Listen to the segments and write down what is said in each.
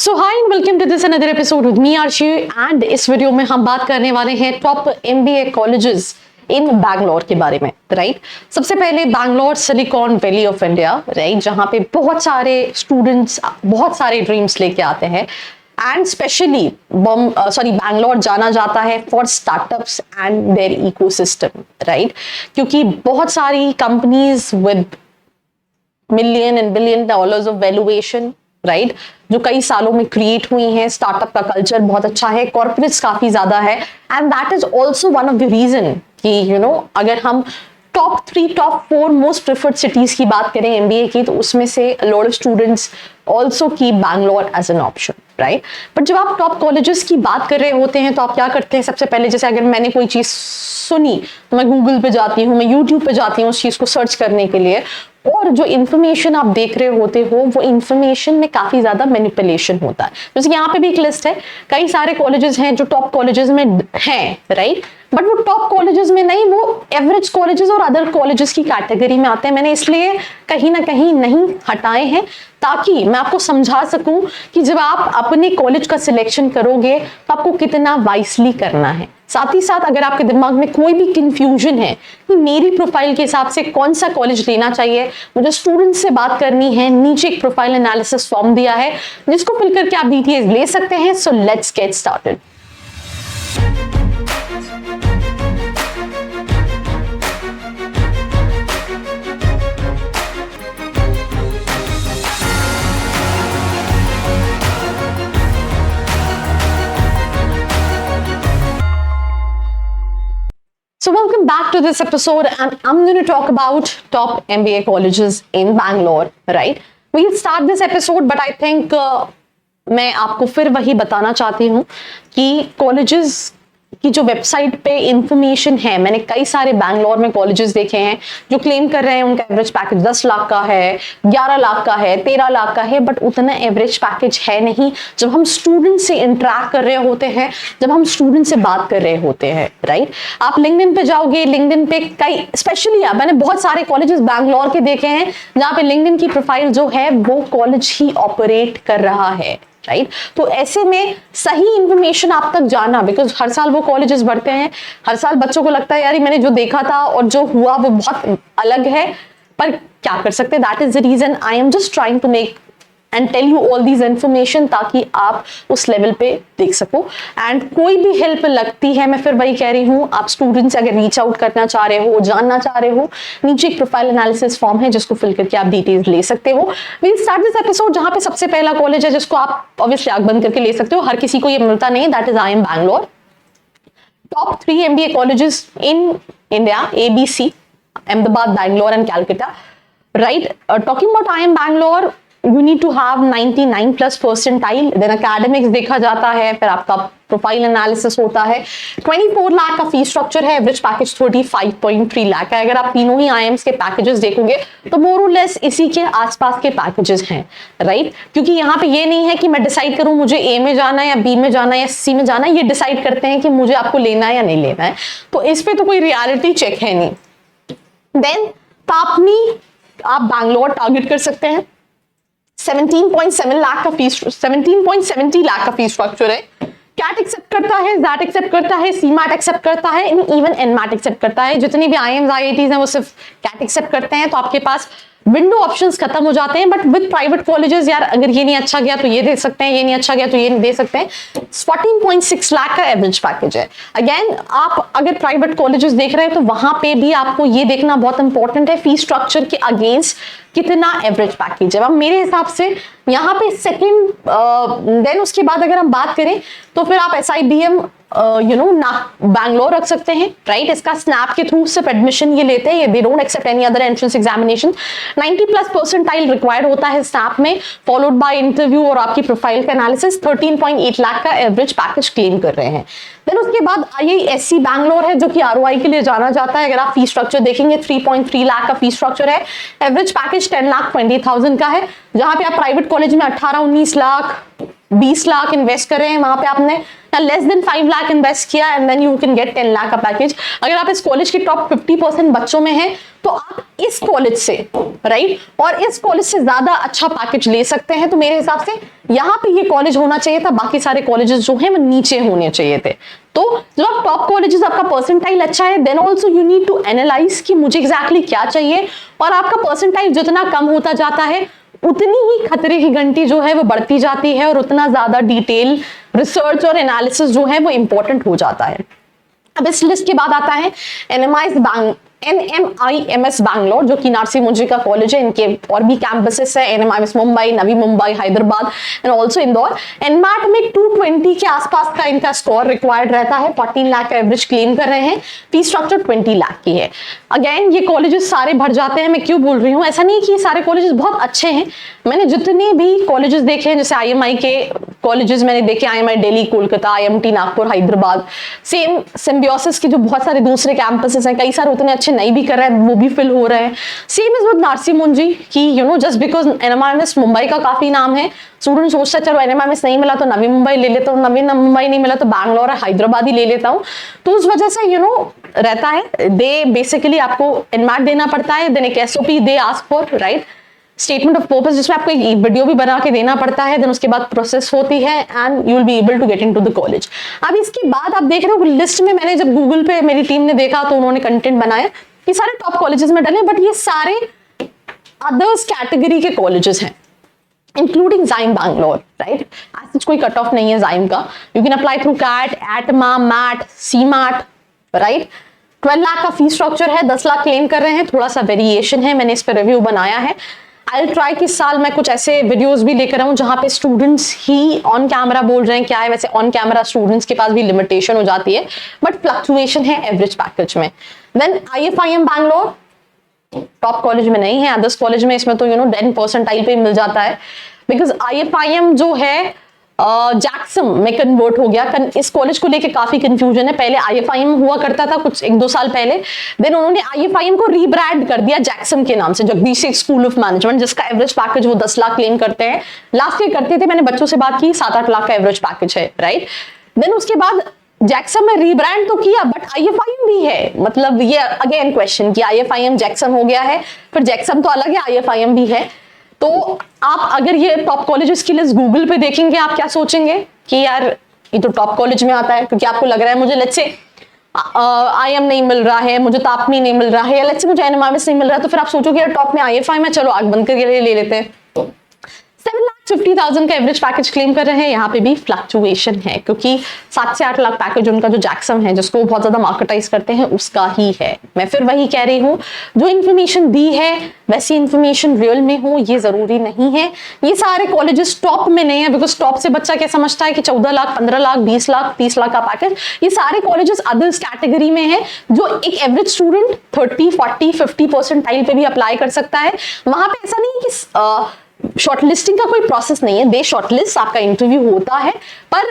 So hi and welcome to this another episode with me Aarshi and इस video में हम बात करने वाले हैं top MBA colleges in Bangalore के बारे में, राइट। सबसे पहले Bangalore Silicon Valley of India, right, जहां पे बहुत सारे स्टूडेंट्स बहुत सारे ड्रीम्स लेके आते हैं एंड स्पेशली बैंगलोर जाना जाता है for startups and their ecosystem, right, क्योंकि बहुत सारी companies with million and billion dollars of valuation, right, जो कई सालों में क्रिएट हुई हैं। स्टार्टअप का कल्चर बहुत अच्छा है, कॉर्पोरेट्स काफी ज्यादा है and that is also one of the reason कि अगर हम top 3 top 4 most preferred cities की बात करें एमबीए की, तो उसमें से lot of students also keep Bangalore as an option, right. But जब आप टॉप कॉलेजेस की बात कर रहे होते हैं तो आप क्या करते हैं, सबसे पहले जैसे अगर मैंने कोई चीज सुनी तो मैं गूगल पे जाती हूँ, मैं यूट्यूब पे जाती हूँ उस चीज को सर्च करने के लिए, और जो इन्फॉर्मेशन आप देख रहे होते हो वो इन्फॉर्मेशन में काफी ज्यादा मैनिपुलेशन होता है। जैसे यहाँ पे भी एक लिस्ट है, कई सारे कॉलेजेस हैं जो टॉप कॉलेजेस में हैं, राइट, बट वो टॉप कॉलेजेस में नहीं, वो एवरेज कॉलेजेस और अदर कॉलेजेस की कैटेगरी में आते हैं। मैंने इसलिए कहीं ना कहीं नहीं हटाए हैं ताकि मैं आपको समझा सकूं कि जब आप अपने कॉलेज का सिलेक्शन करोगे तो आपको कितना वाइसली करना है। साथ ही साथ अगर आपके दिमाग में कोई भी कंफ्यूजन है कि मेरी प्रोफाइल के हिसाब से कौन सा कॉलेज लेना चाहिए, मुझे स्टूडेंट से बात करनी है, नीचे एक प्रोफाइल एनालिसिस फॉर्म दिया है जिसको फिल करके आप डिटेल्स ले सकते हैं। So let's get started. So welcome back to this episode and I'm going to talk about top MBA colleges in Bangalore, right? We'll start this episode but I think मैं आपको फिर वही बताना चाहती हूँ कि कॉलेजेस की जो वेबसाइट पे इंफॉर्मेशन है, मैंने कई सारे बैंगलोर में कॉलेजेस देखे हैं जो क्लेम कर रहे हैं उनका एवरेज पैकेज 10 लाख का है, 11 लाख का है, 13 लाख का है, बट उतना एवरेज पैकेज है नहीं जब हम स्टूडेंट से इंटरेक्ट कर रहे होते हैं, जब हम स्टूडेंट से बात कर रहे होते हैं, राइट। आप लिंक्डइन पे जाओगे, लिंक्डइन पे कई स्पेशली मैंने बहुत सारे कॉलेजेस बैंगलोर के देखे हैं जहाँ पे लिंक्डइन की प्रोफाइल जो है वो कॉलेज ही ऑपरेट कर रहा है, राइट। तो ऐसे में सही इंफॉर्मेशन आप तक जाना, बिकॉज हर साल वो कॉलेजेस बढ़ते हैं, हर साल बच्चों को लगता है यार मैंने जो देखा था और जो हुआ वो बहुत अलग है, पर क्या कर सकते, that is the reason I am just trying to make and tell you all these information ताकि आप उस लेवल पे देख सको। एंड कोई भी हेल्प लगती है, मैं फिर वही कह रही हूँ, आप स्टूडेंट से अगर रीच आउट करना चाह रहे हो, जानना चाह रहे हो, नीचे एक प्रोफाइल एनालिसिस फॉर्म है जिसको फिल करके आप डिटेल्स ले सकते हो। वील स्टार्ट दिस एपिसोड जहाँ पे सबसे पहला कॉलेज है जिसको आप ऑब्वियसली आंख बंद करके ले सकते हो, हर किसी को ये मिलता नहीं, that is IIM Bangalore. Top 3 MBA colleges in India, ABC, Ahmedabad, Bangalore and Calcutta, right. Talking about IIM Bangalore, you need to have 99+ percentile, then academics देखा जाता है, फिर आपका प्रोफाइल एनालिसिस होता है। 24 लाख का फी स्ट्रक्चर है, एवरेज पैकेज 35.3 लाख है। अगर आप तीनों ही IIMs के पैकेजेस देखोगे तो मोर और लेस इसी के आसपास के पैकेजेस हैं, राइट। क्योंकि यहाँ पे ये नहीं है कि मैं डिसाइड करूँ मुझे A में जाना है या B में जाना है या C में जाना है, ये डिसाइड करते हैं कि मुझे आपको लेना है या नहीं लेना है, तो इस पे तो कोई रियलिटी चेक है नहीं। देन आप बैंगलोर टारगेट कर सकते हैं। 17.70 लाख का फीस स्ट्रक्चर है। कैट एक्सेप्ट करता है, जैट एक्सेप्ट करता है, सीमैट एक्सेप्ट करता है, इवन एनमैट एक्सेप्ट करता है। जितनी भी IIMs IITs हैं वो सिर्फ कैट एक्सेप्ट करते हैं, तो आपके पास विंडो ऑप्शंस खत्म हो जाते हैं। बट विद प्राइवेट कॉलेजेस यार, अगर ये नहीं अच्छा गया तो ये दे सकते हैं, ये नहीं अच्छा गया तो ये नहीं दे सकते हैं। 14.6 लाख का एवरेज पैकेज है। अगेन आप अगर प्राइवेट कॉलेजेस देख रहे हैं तो वहां पे भी आपको ये देखना बहुत इंपॉर्टेंट है फी स्ट्रक्चर के अगेंस्ट कितना एवरेज पैकेज है। अब मेरे हिसाब से यहाँ पे सेकंड, देन उसके बाद अगर हम बात करें तो फिर आप SIBM बैंगलोर रख सकते हैं, राइट। इसका स्नैप के थ्रू सिर्फ एडमिशन ये लेते हैं, they don't accept any other entrance examination. 90+ percentile required होता है स्नैप में, फॉलोड बाय इंटरव्यू और आपकी प्रोफाइल का एनालिसिस। 13.8 लाख का एवरेज पैकेज क्लेम कर रहे हैं। देन उसके बाद IISc बैंगलोर है जो कि ROI के लिए जाना जाता है। अगर आप फी स्ट्रक्चर देखेंगे 3.3 लाख का फी स्ट्रक्चर है, एवरेज पैकेज 10,20,000 का है, जहां पे आप प्राइवेट कॉलेज में 18-19 लाख 20 लाख इन्वेस्ट कर रहे हैं, वहां पे आपने लेस देन 5 लाख इन्वेस्ट किया and then you can get 10 lakh का पैकेज। अगर आप इस कॉलेज के टॉप 50% बच्चों में हैं तो आप इस कॉलेज से राइट और इस कॉलेज से ज्यादा अच्छा पैकेज ले सकते हैं। तो मेरे हिसाब से यहाँ पे ये कॉलेज होना चाहिए था, बाकी सारे कॉलेजेस जो हैं वो नीचे होने चाहिए थे। तो जब आप टॉप कॉलेजेस आपका परसेंटाइल अच्छा है then also you need to analyse कि मुझे एग्जैक्टली क्या चाहिए, और आपका परसेंटाइल जितना कम होता जाता है उतनी ही खतरे की घंटी जो है वो बढ़ती जाती है और उतना ज्यादा डिटेल रिसर्च और एनालिसिस जो है वो इंपॉर्टेंट हो जाता है। अब इस लिस्ट के बाद आता है NMIMS बैंगलोर, जो कि नारसी मुंजी का कॉलेज है। इनके और भी कैंपसेस है, NMIMS Mumbai, Navi Mumbai, Hyderabad and also Indore. NMAT में 220 के आसपास का इनका स्कोर रिक्वायर्ड रहता है। 14 लाख का एवरेज क्लेम कर रहे हैं। फीस स्ट्रक्चर 20 लाख की है। अगेन ये कॉलेजेस सारे भर जाते हैं। मैं क्यों बोल रही हूँ, ऐसा नहीं कि ये सारे कॉलेजेस बहुत अच्छे हैं। मैंने जितने भी कॉलेजेस देखे हैं, जैसे IMI के कॉलेजेस मैंने देखे, IMI Delhi, Kolkata, IMT Nagpur, Hyderabad, same symbiosis के जो बहुत सारे दूसरे कैंपसेस हैं, कई सारे उतने अच्छे नहीं भी कर रहे हैं, वो भी फिल हो रहे हैं। सेम इज विद नारसी मुंजी की जस्ट बिकॉज NMIMS मुंबई का काफी नाम है, स्टूडेंट सोचता है चलो NMIMS नहीं मिला तो नवी मुंबई ले लेता हूँ, नवी मुंबई नहीं मिला तो बैंगलोर और हैदराबाद ही ले लेता हूँ। तो उस वजह से रहता है, दे बेसिकली आपको एनमैट देना पड़ता है, देन एक SOP they ask for right statement of purpose, जिसमें आपको एक वीडियो भी बना के देना पड़ता है। देन उसके बाद प्रोसेस होती है and you will be able to get into the college. अब इसके बाद आप देख रहे हो लिस्ट में, मैंने जब गूगल पे मेरी टीम ने देखा तो उन्होंने कंटेंट बनाया, ये सारे टॉप कॉलेजेस में डले, बट ये सारे अदर्स कैटेगरी के कॉलेजेस हैं इंक्लूडिंग जाइम बैंगलोर, राइट। ऐसा कोई कट ऑफ नहीं है जाइम का, you can apply through CAT, ATMA, MAT, CMAT, right. 12 lakh का फीस स्ट्रक्चर है, 10 लाख क्लेम कर रहे हैं, थोड़ा सा वेरिएशन है, मैंने इस पर रिव्यू बनाया है। आई ट्राई कि इस साल मैं कुछ ऐसे वीडियोस भी लेकर आऊं जहां पे स्टूडेंट्स ही ऑन कैमरा बोल रहे हैं क्या है। वैसे ऑन कैमरा स्टूडेंट्स के पास भी लिमिटेशन हो जाती है, बट फ्लक्चुएशन है एवरेज पैकेज में। Then IFIM Bangalore top college में नहीं है, अदर्स कॉलेज में इसमें तो 10 परसेंटाइल पे मिल जाता है, बिकॉज IFIM जो है जैक्सम में कन्वर्ट हो गया। इस कॉलेज को लेके काफी कंफ्यूजन है। पहले IFIM हुआ करता था कुछ 1-2 साल पहले, देन उन्होंने IFIM को रीब्रांड कर दिया जैक्सम के नाम से, जगदीश स्कूल ऑफ मैनेजमेंट, जिसका एवरेज पैकेज वो 10 लाख क्लेम करते हैं। लास्ट ईयर करते थे, मैंने बच्चों से बात की, 7-8 लाख का एवरेज पैकेज है, राइट। देन उसके बाद जैक्सम में रीब्रांड तो किया, बट IFIM भी है, मतलब ये अगेन क्वेश्चन कि IFIM जैक्सम हो गया है, फिर जैक्सम तो अलग है, IFIM भी है। तो आप अगर ये टॉप कॉलेजेस की लिस्ट गूगल पे देखेंगे, आप क्या सोचेंगे कि यार ये तो टॉप कॉलेज में आता है, क्योंकि आपको लग रहा है मुझे लेट्स से IM नहीं मिल रहा है, मुझे तापनी नहीं मिल रहा है, या लेट्स से मुझे NMIMS नहीं मिल रहा है, तो फिर आप सोचोगे यार टॉप में IFIM है, चलो आग बंद करके ले लेते हैं। 7,50,000 का एवरेज पैकेज क्लेम कर रहे हैं। यहाँ पे भी फ्लक्चुएशन है, क्योंकि 7 से 8 लाख पैकेज उनका जो जैक्सम है, जिसको बहुत ज्यादा मार्केटाइज करते हैं, उसका ही है। मैं फिर वही कह रही हूँ, जो इन्फॉर्मेशन दी है वैसी इन्फॉर्मेशन रियल में हो ये जरूरी नहीं है। ये सारे कॉलेजेस टॉप में नहीं है, बिकॉज टॉप से बच्चा क्या समझता है कि 14 लाख, 15 लाख, 20 लाख, 30 लाख का पैकेज। ये सारे कॉलेजेस अदर्स कैटेगरी में है, जो एक एवरेज स्टूडेंट 30, 40, 50 परसेंटाइल पे भी अप्लाई कर सकता है। वहां पे ऐसा नहीं कि शॉर्टलिस्टिंग का कोई प्रोसेस नहीं है, दे शॉर्टलिस्ट, आपका इंटरव्यू होता है, पर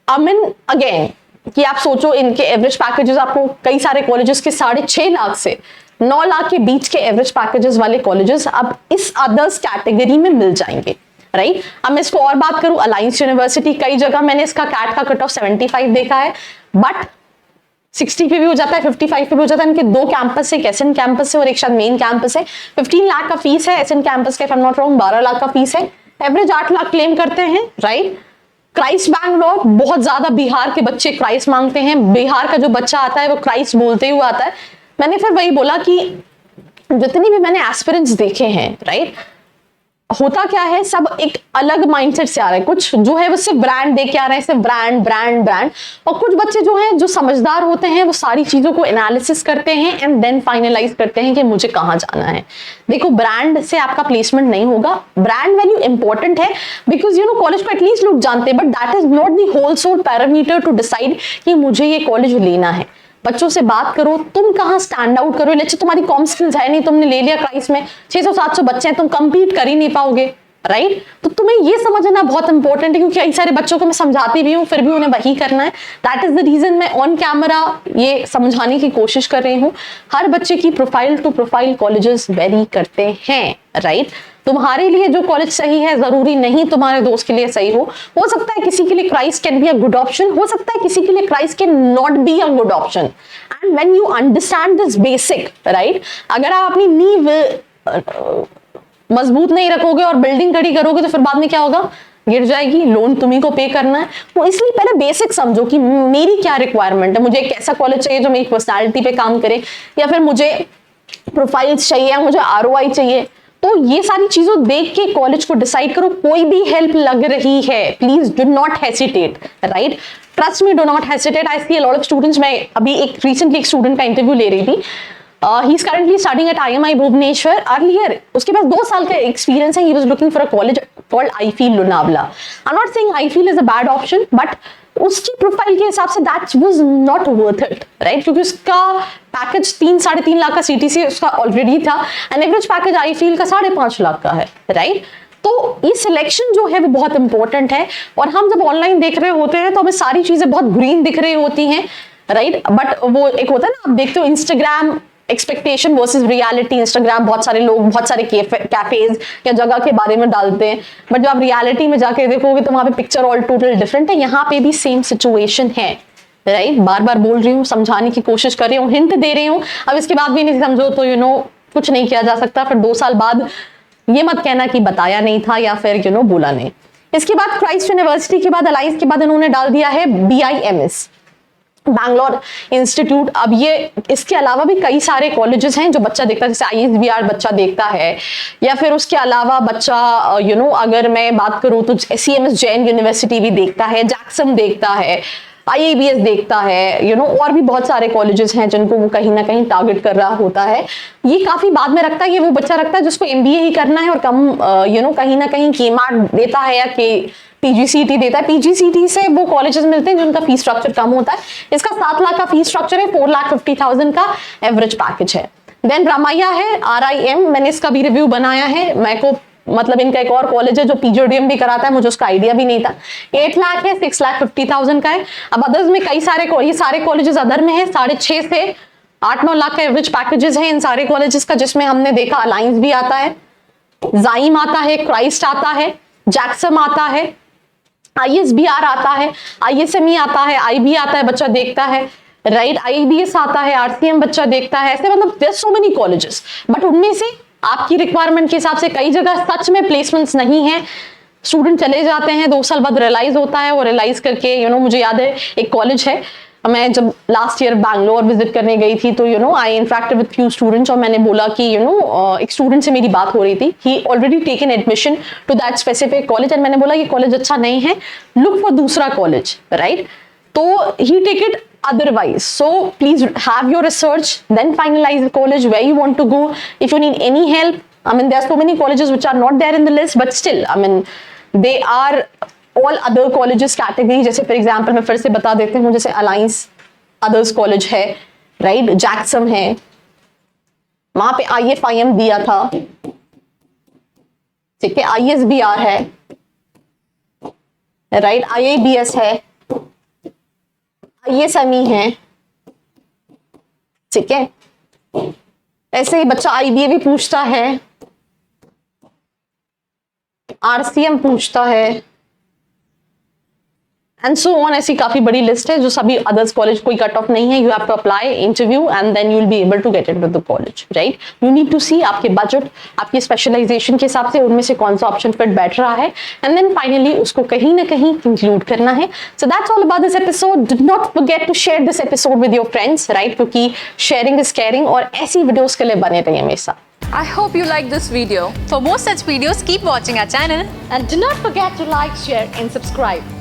अगेन कि आप सोचो इनके एवरेज पैकेजेस आपको कई सारे कॉलेजेस के 6.5 लाख से 9 लाख के बीच के एवरेज पैकेजेस वाले कॉलेजेस अब इस अदर्स कैटेगरी में मिल जाएंगे, राइट। अब मैं इसको और बात करूं, अलायंस यूनिवर्सिटी, कई जगह मैंने इसका कैट का कट ऑफ 75 देखा है, बट 60 पे भी हो जाता है, 55 पे भी हो जाता है। इनके 2 कैंपस है, एक एसएन कैंपस है और एक शायद मेन कैंपस है। 15 लाख का फीस है एसएन कैंपस का, if I am not wrong 12 lakh का फीस है, एवरेज 8 लाख क्लेम करते हैं, राइट। क्राइस्ट बैंगलोर, बहुत ज्यादा बिहार के बच्चे क्राइस्ट मांगते हैं, बिहार का जो बच्चा आता है वो क्राइस्ट बोलते हुए आता है। मैंने फिर वही बोला कि जितनी भी मैंने एस्पिरेंट्स देखे हैं, राइट, होता क्या है, सब एक अलग माइंडसेट से आ रहे हैं। कुछ जो है वो सिर्फ ब्रांड देख के आ रहे हैं, सिर्फ ब्रांड ब्रांड ब्रांड, और कुछ बच्चे जो हैं जो समझदार होते हैं वो सारी चीजों को एनालिसिस करते हैं एंड देन फाइनलाइज करते हैं कि मुझे कहाँ जाना है। देखो, ब्रांड से आपका प्लेसमेंट नहीं होगा, ब्रांड वैल्यू इंपॉर्टेंट है, बिकॉज कॉलेज को एटलीस्ट लोग जानते हैं, but that is not the whole sole parameter to decide कि मुझे ये कॉलेज लेना है। बच्चों से बात करो, तुम कहाँ स्टैंड आउट करो। लेट्स से तुम्हारी कॉम स्किल्स है नहीं, तुमने ले लिया क्राइस्ट में 600-700 बच्चे हैं, तुम कंपीट कर ही नहीं पाओगे, राइट। तो तुम्हें ये समझना बहुत इंपॉर्टेंट है, क्योंकि कई सारे बच्चों को मैं समझाती भी हूँ, फिर भी उन्हें वही करना है। दैट इज द रीजन मैं ऑन कैमरा ये समझाने की कोशिश कर रही हूँ। हर बच्चे की profile to profile colleges vary करते हैं, राइट। तुम्हारे लिए जो कॉलेज सही है जरूरी नहीं तुम्हारे दोस्त के लिए सही हो सकता है किसी के लिए Christ can be a good option, हो सकता है किसी के लिए Christ can not be a good option. And when you understand this basic, right, अगर आप अपनी नींव मजबूत नहीं रखोगे और बिल्डिंग खड़ी करोगे तो फिर बाद में क्या होगा, गिर जाएगी, लोन तुम्ही को पे करना है। तो इसलिए पहले बेसिक समझो कि मेरी क्या रिक्वायरमेंट है, मुझे एक ऐसा कॉलेज चाहिए जो मेरी पर्सनालिटी पे काम करे, या फिर मुझे प्रोफाइल्स चाहिए, या मुझे ROI चाहिए। तो ये सारी चीजों देख के कॉलेज को डिसाइड करो। कोई भी हेल्प लग रही है, please do not hesitate, right, trust me, do not hesitate. I see a lot of students, मैं अभी रिसेंटली एक स्टूडेंट का इंटरव्यू ले रही थी, he is currently studying at IMI Bhubaneswar. Earlier, उसके पास 2 साल का एक्सपीरियंस है। He was looking for a college called IFEEL Lonavala. I'm not saying IFEEL is a bad option, but उसकी प्रोफाइल के हिसाब से that was not worth it, right? क्योंकि उसका पैकेज 3-3.5 लाख का CTC उसका ऑलरेडी था, एंड एवरेज पैकेज IFEEL का 5.5 लाख का है, राइट? तो ये सिलेक्शन जो है वो बहुत इंपॉर्टेंट है। और हम जब ऑनलाइन देख रहे होते हैं तो हमें सारी चीजें बहुत ग्रीन दिख रही होती हैं, राइट, बट वो एक होता है ना, आप देखते हो Instagram expectation versus reality. Instagram बहुत सारे लोग बहुत सारे कैफेज या जगह के बारे में डालते हैं, बट जब आप रियलिटी में जाके देखोगे तो वहां पे पिक्चर ऑल टोटल डिफरेंट है। यहाँ पे भी सेम सिचुएशन है, राइट, बार बार बोल रही हूँ, समझाने की कोशिश कर रही हूँ, हिंट दे रही हूँ। अब इसके बाद भी नहीं समझो तो कुछ नहीं किया जा सकता। फिर 2 साल बाद ये मत कहना कि बताया नहीं था या फिर बोला नहीं। इसके बाद क्राइस्ट यूनिवर्सिटी के बाद अलाइज के बाद इन्होंने डाल दिया है BIMS, बैंगलोर इंस्टीट्यूट। अब ये इसके अलावा भी कई सारे कॉलेजेस हैं जो बच्चा देखता है, जैसे ISBR बच्चा देखता है, या फिर उसके अलावा बच्चा अगर मैं बात करूं तो CMS जैन यूनिवर्सिटी भी देखता है, जैक्सन देखता है, IABS देखता है, और भी बहुत सारे कॉलेजेस हैं जिनको वो कहीं ना कहीं टारगेट कर रहा होता है। ये काफी बाद में रखता है, ये वो बच्चा रखता है जिसको MBA ही करना है और कम कहीं ना कहीं KMAT देता है या PGCET देता है। PGCET से वो कॉलेजेस मिलते हैं जिनका फीस स्ट्रक्चर कम होता है। इसका 7 लाख का फीस स्ट्रक्चर है, 4,50,000 का एवरेज पैकेज है। देन रामैया है, RIM, मैंने इसका भी रिव्यू बनाया है। मैं को मतलब इनका एक और कॉलेज है जो PGDM भी कराता है, मुझे उसका आइडिया भी नहीं था। 8 लाख है, 6,50,000 का है। अब अदर्स में कई सारे ये सारे कॉलेजेस अदर में है, 6.5 से 8-9 लाख का एवरेज पैकेजेस है इन सारे कॉलेजेस का, जिसमें हमने देखा अलायंस भी आता है, जाइम आता है, क्राइस्ट आता है, जैक्सम आता है, ISBR आता है, ISME आता है, IB आता है, बच्चा देखता है, राइट, IABS आता है, RCM बच्चा देखता है। ऐसे मतलब there so many colleges, but उनमें से आपकी रिक्वायरमेंट के हिसाब से कई जगह सच में प्लेसमेंट्स नहीं है। स्टूडेंट चले जाते हैं, 2 साल बाद रियलाइज होता है, और रियलाइज करके मुझे याद है एक कॉलेज है, मैं जब लास्ट ईयर बैंगलोर विजिट करने गई थी तो I interacted with few students, और मैंने बोला कि एक स्टूडेंट से मेरी बात हो रही थी, he already taken admission to that specific college, and मैंने बोला ये कॉलेज अच्छा नहीं है, लुक फॉर दूसरा कॉलेज, राइट। तो he take it otherwise, so please have your research, then finalize the college where you want to go. If you need any help, I mean there are so many colleges which are not there in the list, but still I mean they are all other colleges category। जैसे for example मैं फिर से बता देती हूँ, जैसे alliance others college है, right, जैक्सम है, वहां पे IFIM दिया था, ठीक है, ISBR है, राइट, IABS है, ISME है, ठीक है। ऐसे ही बच्चा IBA भी पूछता है, RCM पूछता है, एंड सो ऑन। ऐसी काफी बड़ी लिस्ट है जो सभी अदर्स कॉलेज, कोई कट ऑफ नहीं है। You have to apply, interview, and then you will be able to get into the college, right. You need to see आपके बजट, आपकी स्पेशलाइजेशन के हिसाब से उनमें से कौन सा ऑप्शन फिट बैठ रहा है, एंड देन फाइनली उसको कहीं ना कहीं इंक्लूड करना है। So that's all about this episode. Do not forget to share this episode with your friends, right, क्योंकि शेयरिंग इज केयरिंग, और ऐसी वीडियोस के लिए बने रहिए मेरे साथ। I hope you like this video. For more such videos, keep watching our channel and do not forget to like, share and subscribe.